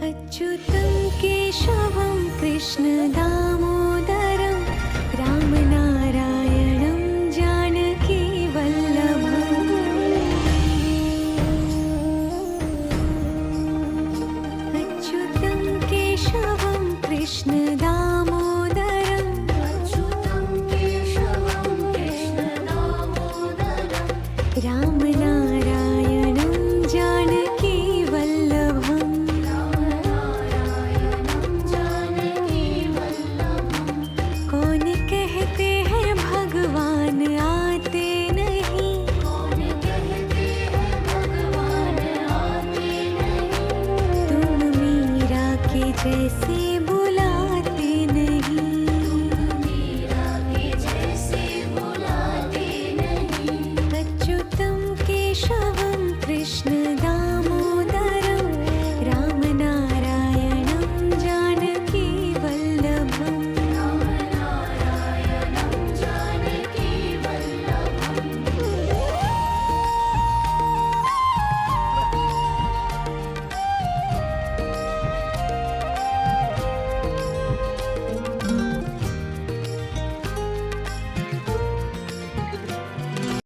अच्युतं केशवं कृष्णदामोदरं रामनारायणं जानकीवल्लभम्। अच्युतं केशवं कृष्णदामोदरं रामनारायणं जानकीवल्लभम्। कौन कहते हैं भगवान आते नहीं, तुम मीरा के जैसे